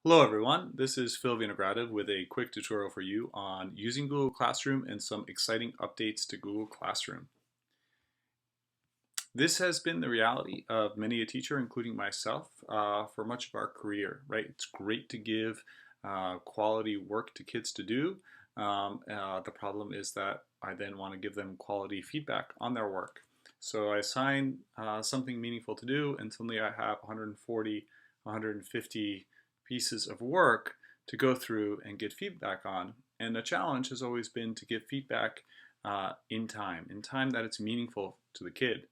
Hello everyone, this is Phil Vinogradov with a quick tutorial for you on using Google Classroom and some exciting updates to Google Classroom. This has been the reality of many a teacher, including myself, for much of our career, right? It's great to give quality work to kids to do. The problem is that I then want to give them quality feedback on their work. So I assign something meaningful to do, and suddenly I have 140, 150 pieces of work to go through and get feedback on. And the challenge has always been to give feedback in time that it's meaningful to the kid.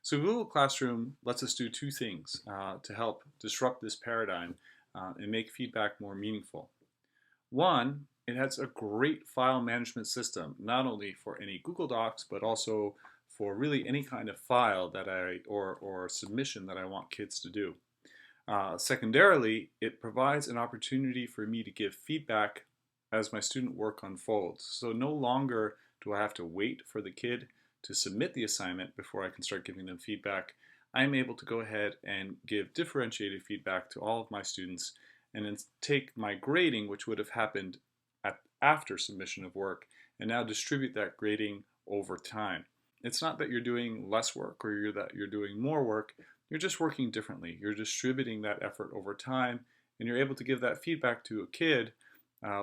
So Google Classroom lets us do two things to help disrupt this paradigm and make feedback more meaningful. One, it has a great file management system, not only for any Google Docs, but also for really any kind of file that or submission that I want kids to do. Secondarily, it provides an opportunity for me to give feedback as my student work unfolds. So no longer do I have to wait for the kid to submit the assignment before I can start giving them feedback. I'm able to go ahead and give differentiated feedback to all of my students and then take my grading, which would have happened after submission of work, and now distribute that grading over time. It's not that you're doing less work or that you're doing more work. You're just working differently. You're distributing that effort over time, and you're able to give that feedback to a kid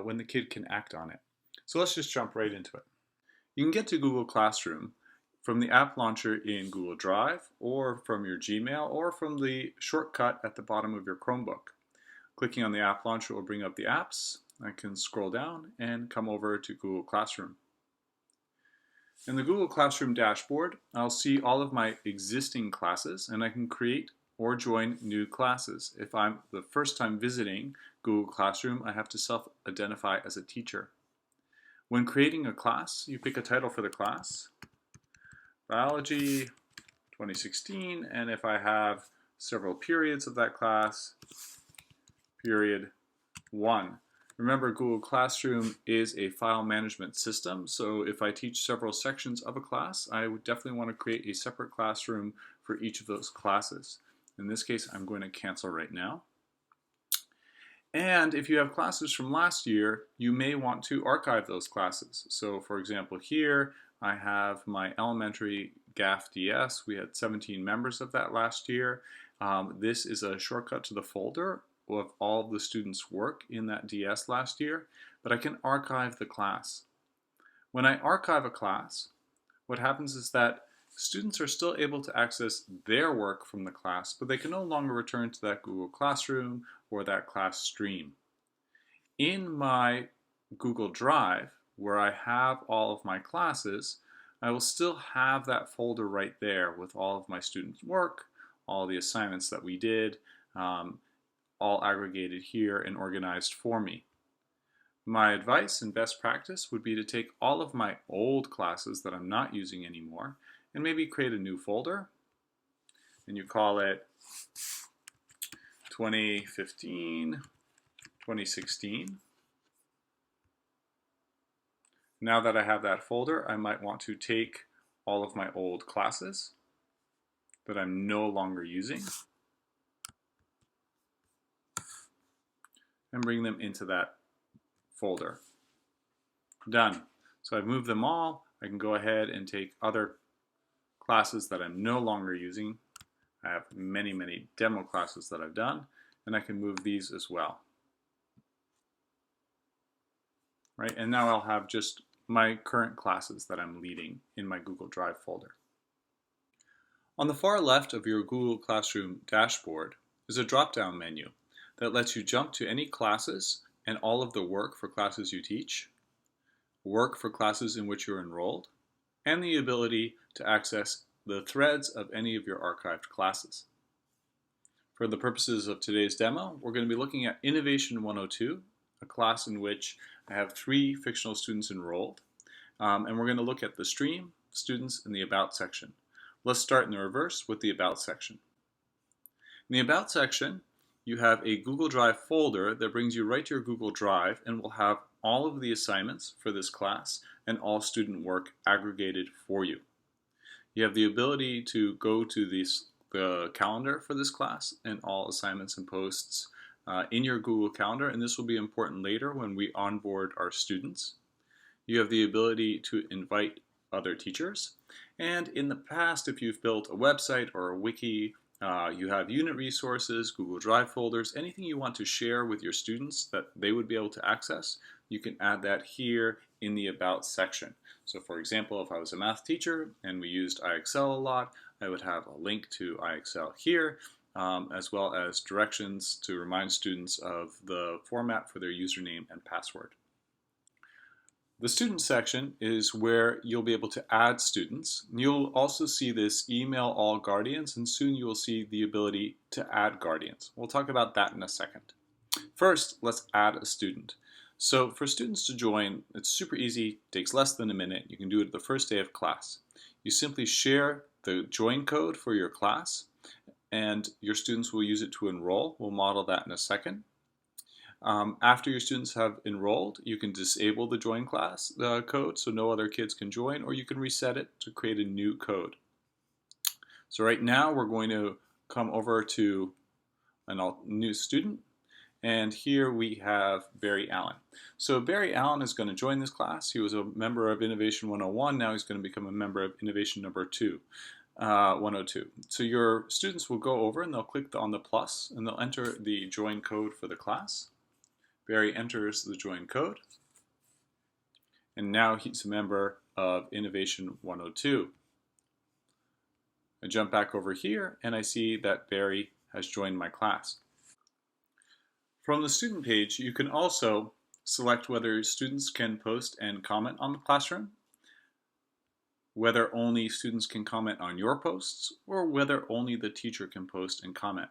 when the kid can act on it. So let's just jump right into it. You can get to Google Classroom from the app launcher in Google Drive, or from your Gmail, or from the shortcut at the bottom of your Chromebook. Clicking on the app launcher will bring up the apps. I can scroll down and come over to Google Classroom. In the Google Classroom dashboard, I'll see all of my existing classes, and I can create or join new classes. If I'm the first time visiting Google Classroom, I have to self-identify as a teacher. When creating a class, you pick a title for the class, Biology 2016, and if I have several periods of that class, period 1. Remember, Google Classroom is a file management system, so if I teach several sections of a class, I would definitely want to create a separate classroom for each of those classes. In this case, I'm going to cancel right now. And if you have classes from last year, you may want to archive those classes. So for example, here I have my elementary GAF DS. We had 17 members of that last year. This is a shortcut to the folder of all of the students' work in that DS last year, but I can archive the class. When I archive a class, what happens is that students are still able to access their work from the class, but they can no longer return to that Google Classroom or that class stream. In my Google Drive, where I have all of my classes, I will still have that folder right there with all of my students' work, all the assignments that we did, all aggregated here and organized for me. My advice and best practice would be to take all of my old classes that I'm not using anymore and maybe create a new folder, and you call it 2015, 2016. Now that I have that folder, I might want to take all of my old classes that I'm no longer using and bring them into that folder. Done. So I've moved them all. I can go ahead and take other classes that I'm no longer using. I have many demo classes that I've done, and I can move these as well. Right, and now I'll have just my current classes that I'm leading in my Google Drive folder. On the far left of your Google Classroom dashboard is a drop-down menu that lets you jump to any classes and all of the work for classes you teach, work for classes in which you're enrolled, and the ability to access the threads of any of your archived classes. For the purposes of today's demo, we're going to be looking at Innovation 102, a class in which I have 3 fictional students enrolled, and we're going to look at the stream, students, and the About section. Let's start in the reverse with the About section. In the About section, you have a Google Drive folder that brings you right to your Google Drive and will have all of the assignments for this class and all student work aggregated for you. You have the ability to go to the calendar for this class and all assignments and posts in your Google Calendar, and this will be important later when we onboard our students. You have the ability to invite other teachers, and in the past, if you've built a website or a wiki, you have unit resources, Google Drive folders, anything you want to share with your students that they would be able to access, you can add that here in the About section. So for example, if I was a math teacher and we used IXL a lot, I would have a link to IXL here, as well as directions to remind students of the format for their username and password. The student section is where you'll be able to add students. You'll also see this email all guardians, and soon you will see the ability to add guardians. We'll talk about that in a second. First, let's add a student. So for students to join, it's super easy, takes less than a minute. You can do it the first day of class. You simply share the join code for your class, and your students will use it to enroll. We'll model that in a second. After your students have enrolled, you can disable the join class code so no other kids can join, or you can reset it to create a new code. So right now we're going to come over to a new student, and here we have Barry Allen. So Barry Allen is going to join this class. He was a member of Innovation 101. Now he's going to become a member of Innovation number 102. So your students will go over and they'll click on the plus and they'll enter the join code for the class. Barry enters the join code, and now he's a member of Innovation 102. I jump back over here and I see that Barry has joined my class. From the student page, you can also select whether students can post and comment on the classroom, whether only students can comment on your posts, or whether only the teacher can post and comment.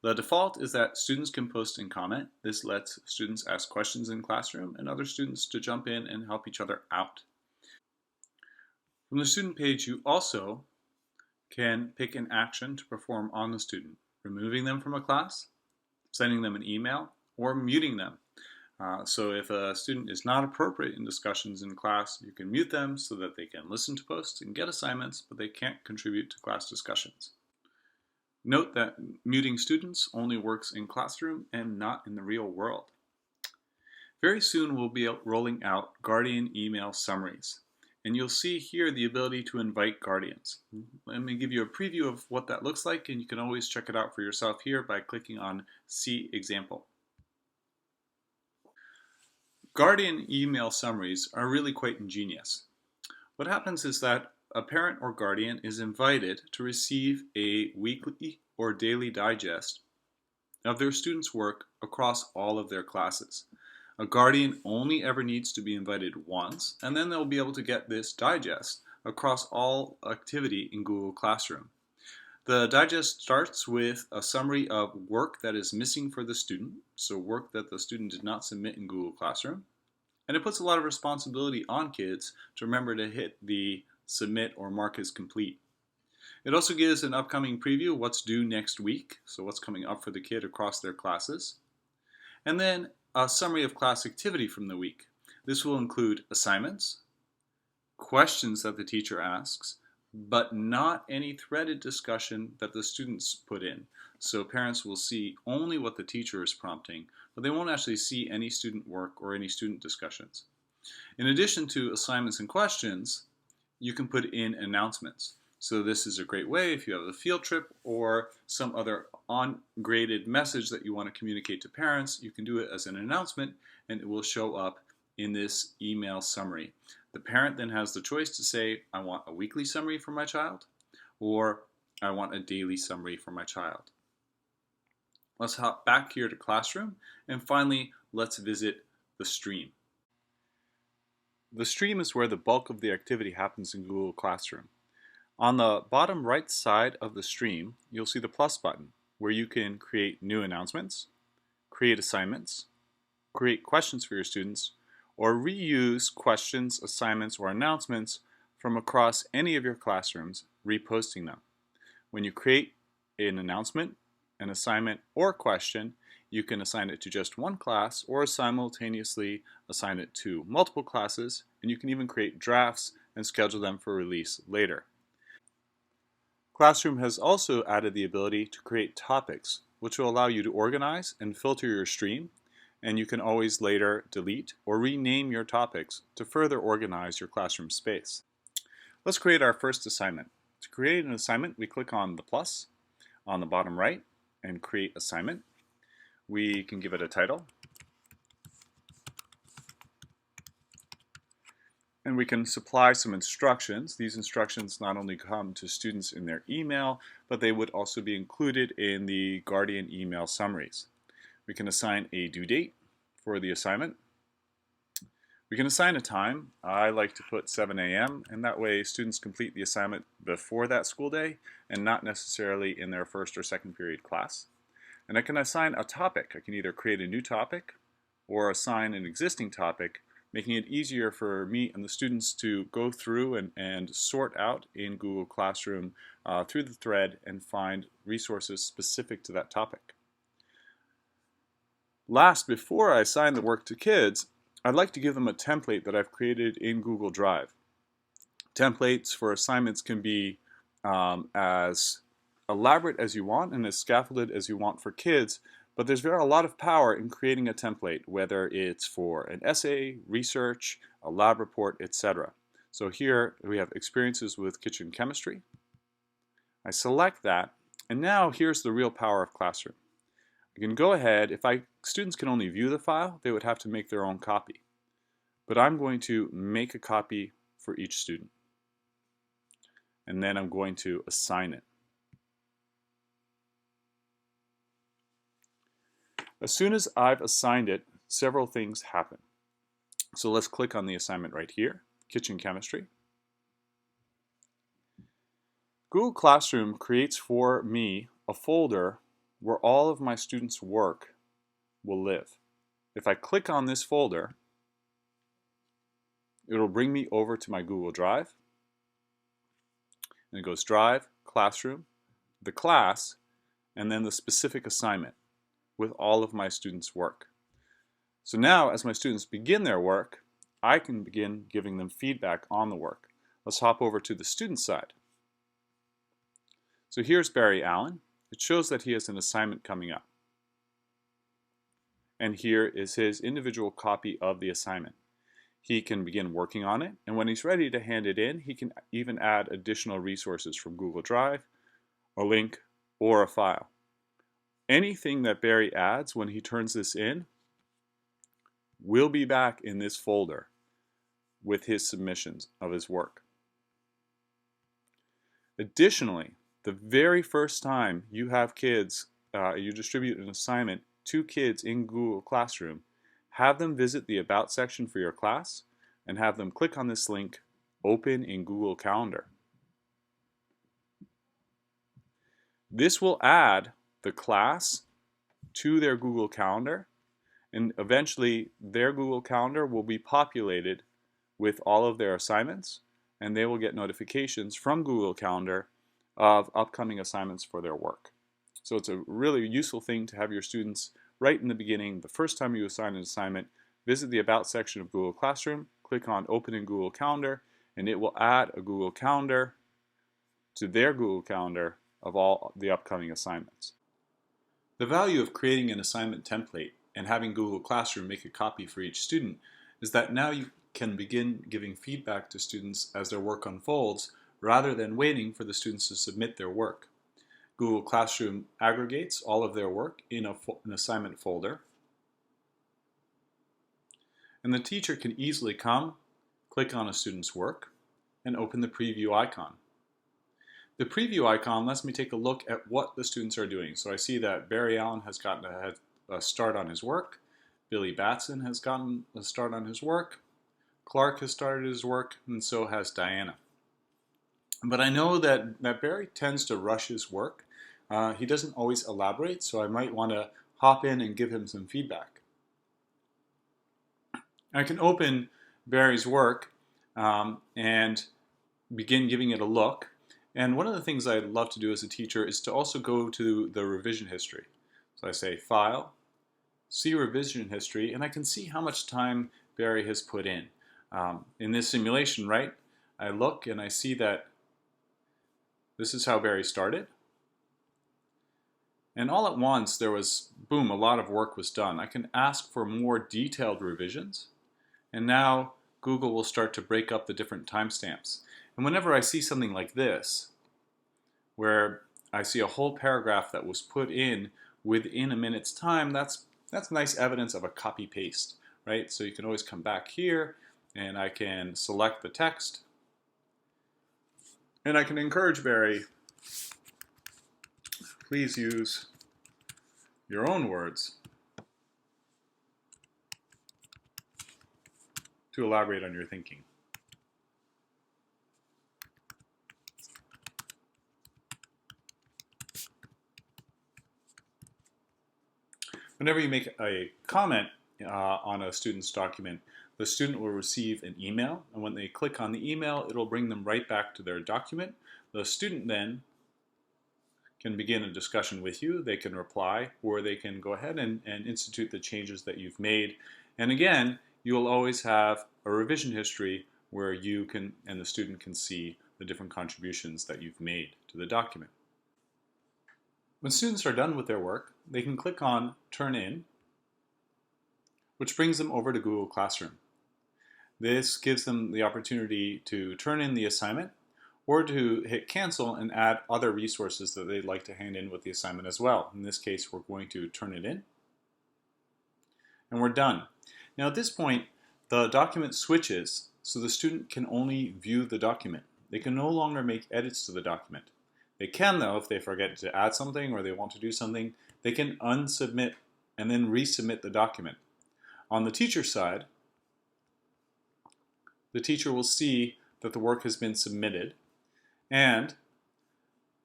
The default is that students can post and comment. This lets students ask questions in classroom and other students to jump in and help each other out. From the student page, you also can pick an action to perform on the student, removing them from a class, sending them an email, or muting them. So if a student is not appropriate in discussions in class, you can mute them so that they can listen to posts and get assignments, but they can't contribute to class discussions. Note that muting students only works in classroom and not in the real world. Very soon we'll be rolling out Guardian email summaries, and you'll see here the ability to invite guardians. Let me give you a preview of what that looks like, and you can always check it out for yourself here by clicking on See Example. Guardian email summaries are really quite ingenious. What happens is that a parent or guardian is invited to receive a weekly or daily digest of their students' work across all of their classes. A guardian only ever needs to be invited once, and then they'll be able to get this digest across all activity in Google Classroom. The digest starts with a summary of work that is missing for the student, so work that the student did not submit in Google Classroom. And it puts a lot of responsibility on kids to remember to hit the submit or mark as complete. It also gives an upcoming preview of what's due next week, so what's coming up for the kid across their classes. And then a summary of class activity from the week. This will include assignments, questions that the teacher asks, but not any threaded discussion that the students put in. So parents will see only what the teacher is prompting, but they won't actually see any student work or any student discussions. In addition to assignments and questions, you can put in announcements. So this is a great way if you have a field trip or some other ungraded message that you want to communicate to parents, you can do it as an announcement and it will show up in this email summary. The parent then has the choice to say, I want a weekly summary for my child, or I want a daily summary for my child. Let's hop back here to Classroom, and finally, let's visit the stream. The stream is where the bulk of the activity happens in Google Classroom. On the bottom right side of the stream, you'll see the plus button, where you can create new announcements, create assignments, create questions for your students, or reuse questions, assignments, or announcements from across any of your classrooms, reposting them. When you create an announcement, an assignment, or question, you can assign it to just one class or simultaneously assign it to multiple classes, and you can even create drafts and schedule them for release later. Classroom has also added the ability to create topics, which will allow you to organize and filter your stream, and you can always later delete or rename your topics to further organize your classroom space. Let's create our first assignment. To create an assignment, we click on the plus on the bottom right and create assignment. We can give it a title, and we can supply some instructions. These instructions not only come to students in their email, but they would also be included in the Guardian email summaries. We can assign a due date for the assignment. We can assign a time. I like to put 7 a.m. and that way students complete the assignment before that school day and not necessarily in their first or second period class. And I can assign a topic. I can either create a new topic or assign an existing topic, making it easier for me and the students to go through and sort out in Google Classroom through the thread and find resources specific to that topic. Last, before I assign the work to kids, I'd like to give them a template that I've created in Google Drive. Templates for assignments can be as elaborate as you want and as scaffolded as you want for kids, but there's a lot of power in creating a template, whether it's for an essay, research, a lab report, etc. So here we have experiences with kitchen chemistry. I select that, and now here's the real power of Classroom. I can go ahead, students can only view the file, they would have to make their own copy. But I'm going to make a copy for each student. And then I'm going to assign it. As soon as I've assigned it, several things happen. So let's click on the assignment right here, Kitchen Chemistry. Google Classroom creates for me a folder where all of my students' work will live. If I click on this folder, it'll bring me over to my Google Drive. And it goes Drive, Classroom, the class, and then the specific assignment with all of my students' work. So now, as my students begin their work, I can begin giving them feedback on the work. Let's hop over to the student side. So here's Barry Allen. It shows that he has an assignment coming up. And here is his individual copy of the assignment. He can begin working on it, and when he's ready to hand it in, he can even add additional resources from Google Drive, a link, or a file. Anything that Barry adds when he turns this in will be back in this folder with his submissions of his work. Additionally, the very first time you have kids, you distribute an assignment to kids in Google Classroom, have them visit the About section for your class and have them click on this link, Open in Google Calendar. This will add the class to their Google Calendar, and eventually their Google Calendar will be populated with all of their assignments, and they will get notifications from Google Calendar of upcoming assignments for their work. So it's a really useful thing to have your students right in the beginning, the first time you assign an assignment, visit the About section of Google Classroom, click on Open in Google Calendar, and it will add a Google Calendar to their Google Calendar of all the upcoming assignments. The value of creating an assignment template and having Google Classroom make a copy for each student is that now you can begin giving feedback to students as their work unfolds rather than waiting for the students to submit their work. Google Classroom aggregates all of their work in an assignment folder, and the teacher can easily come, click on a student's work, and open the preview icon. The preview icon lets me take a look at what the students are doing. So I see that Barry Allen has gotten a start on his work, Billy Batson has gotten a start on his work, Clark has started his work, and so has Diana. But I know that Barry tends to rush his work. He doesn't always elaborate, so I might want to hop in and give him some feedback. I can open Barry's work and begin giving it a look. And one of the things I'd love to do as a teacher is to also go to the revision history. So I say File, see Revision History, and I can see how much time Barry has put in. In this simulation, right, I look and I see that this is how Barry started. And all at once there was, boom, a lot of work was done. I can ask for more detailed revisions, and now Google will start to break up the different timestamps. And whenever I see something like this, where I see a whole paragraph that was put in within a minute's time, that's nice evidence of a copy paste, right? So you can always come back here and I can select the text and I can encourage Barry, please use your own words to elaborate on your thinking. Whenever you make a comment on a student's document, the student will receive an email, and when they click on the email, it'll bring them right back to their document. The student then can begin a discussion with you. They can reply, or they can go ahead and institute the changes that you've made. And again, you'll always have a revision history where you can and the student can see the different contributions that you've made to the document. When students are done with their work, they can click on Turn In, which brings them over to Google Classroom. This gives them the opportunity to turn in the assignment or to hit cancel and add other resources that they'd like to hand in with the assignment as well. In this case, we're going to turn it in, and we're done. Now at this point, the document switches, so the student can only view the document. They can no longer make edits to the document. They can, though, if they forget to add something or they want to do something, they can unsubmit and then resubmit the document. On the teacher side, the teacher will see that the work has been submitted, and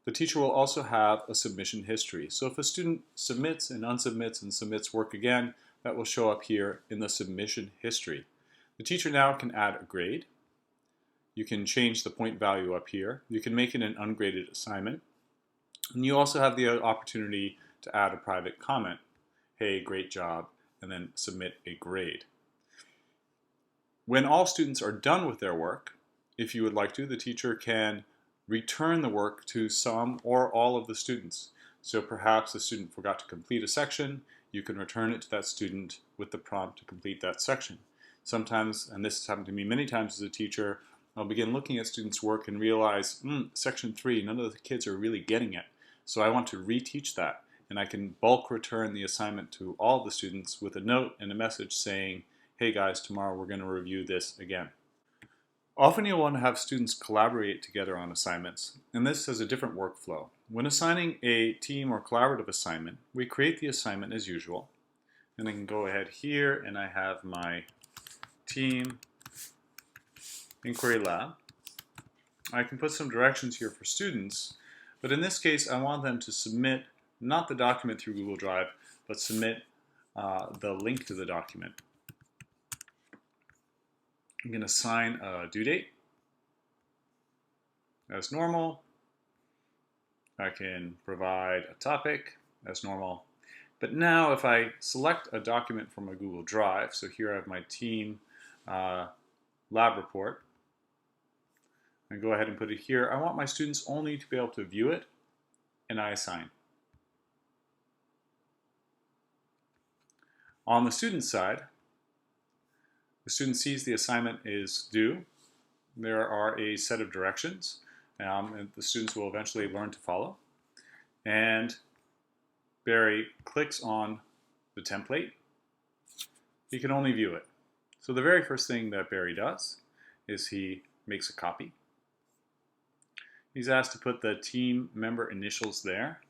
the teacher will also have a submission history. So if a student submits and unsubmits and submits work again, that will show up here in the submission history. The teacher now can add a grade. You can change the point value up here. You can make it an ungraded assignment. And you also have the opportunity to add a private comment. Hey, great job, and then submit a grade. When all students are done with their work, if you would like to, the teacher can return the work to some or all of the students. So perhaps the student forgot to complete a section, you can return it to that student with the prompt to complete that section. Sometimes, and this has happened to me many times as a teacher, I'll begin looking at students' work and realize, section 3, none of the kids are really getting it. So I want to reteach that, and I can bulk return the assignment to all the students with a note and a message saying, hey guys, tomorrow we're going to review this again. Often you'll want to have students collaborate together on assignments, and this has a different workflow. When assigning a team or collaborative assignment, we create the assignment as usual, and I can go ahead here and I have my team inquiry lab. I can put some directions here for students, but in this case I want them to submit not the document through Google Drive, but submit the link to the document. I'm going to assign a due date as normal. I can provide a topic as normal. But now if I select a document from a Google Drive, so here I have my team lab report, and go ahead and put it here. I want my students only to be able to view it, and I assign. On the student side, the student sees the assignment is due. There are a set of directions, and the students will eventually learn to follow. And Barry clicks on the template. He can only view it. So the very first thing that Barry does is he makes a copy. He's asked to put the team member initials there.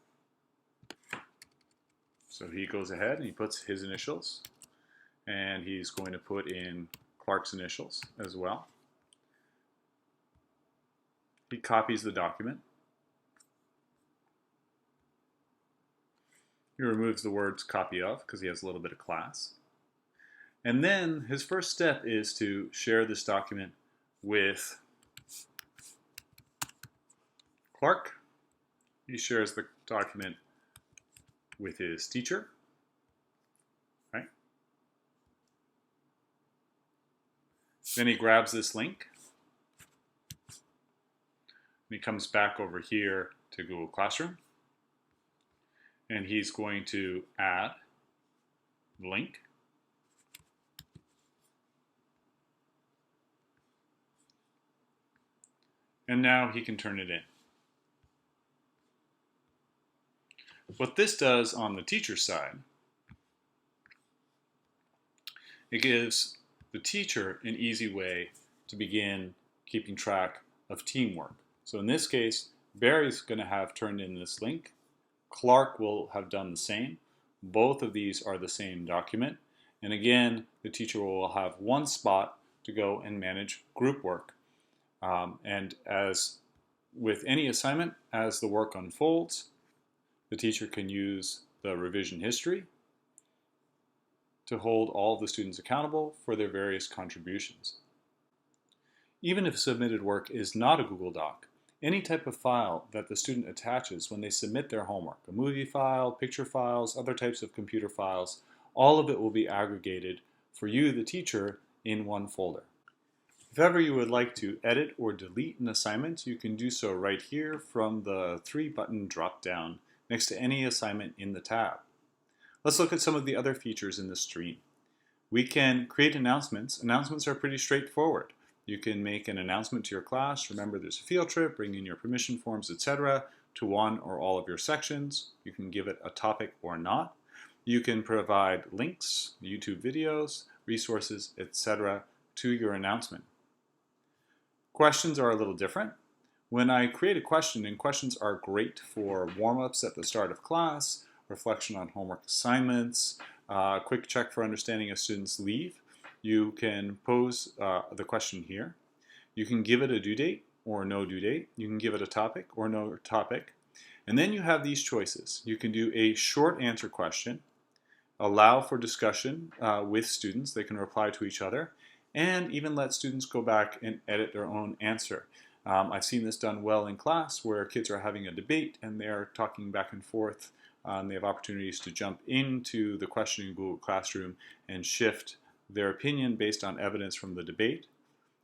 So he goes ahead and he puts his initials, and he's going to put in Clark's initials as well. He copies the document. He removes the words copy of because he has a little bit of class. And then his first step is to share this document with Clark. He shares the document with his teacher, right? Then he grabs this link, and he comes back over here to Google Classroom, and he's going to add link. And now he can turn it in. What this does on the teacher side, it gives the teacher an easy way to begin keeping track of teamwork. So in this case, Barry's going to have turned in this link. Clark will have done the same. Both of these are the same document. And again, the teacher will have one spot to go and manage group work. And as with any assignment, as the work unfolds, the teacher can use the revision history to hold all the students accountable for their various contributions. Even if submitted work is not a Google Doc, any type of file that the student attaches when they submit their homework, a movie file, picture files, other types of computer files, all of it will be aggregated for you, the teacher, in one folder. If ever you would like to edit or delete an assignment, you can do so right here from the 3-button drop-down next to any assignment in the tab. Let's look at some of the other features in the stream. We can create announcements. Announcements are pretty straightforward. You can make an announcement to your class. Remember, there's a field trip, bring in your permission forms, etc. to one or all of your sections. You can give it a topic or not. You can provide links, YouTube videos, resources, etc. to your announcement. Questions are a little different. When I create a question, and questions are great for warm-ups at the start of class, reflection on homework assignments, quick check for understanding as students leave, you can pose the question here. You can give it a due date or no due date. You can give it a topic or no topic. And then you have these choices. You can do a short answer question, allow for discussion with students. They can reply to each other, and even let students go back and edit their own answer. I've seen this done well in class where kids are having a debate and they're talking back and forth. They have opportunities to jump into the question in Google Classroom and shift their opinion based on evidence from the debate.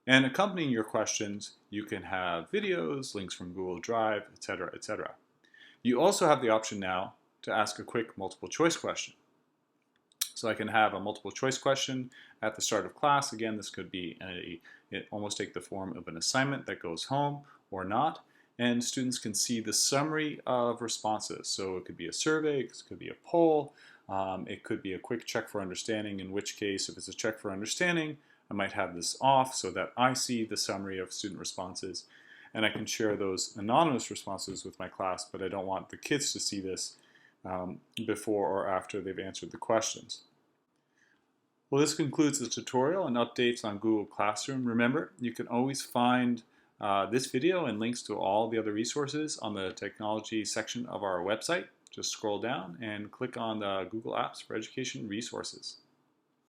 And accompanying your questions, you can have videos, links from Google Drive, etc., etc. You also have the option now to ask a quick multiple choice question. So I can have a multiple choice question at the start of class. Again, this could be it almost take the form of an assignment that goes home or not. And students can see the summary of responses. So it could be a survey, it could be a poll, it could be a quick check for understanding, in which case, if it's a check for understanding, I might have this off so that I see the summary of student responses. And I can share those anonymous responses with my class, but I don't want the kids to see this before or after they've answered the questions. Well, this concludes the tutorial and updates on Google Classroom. Remember, you can always find this video and links to all the other resources on the technology section of our website. Just scroll down and click on the Google Apps for Education resources.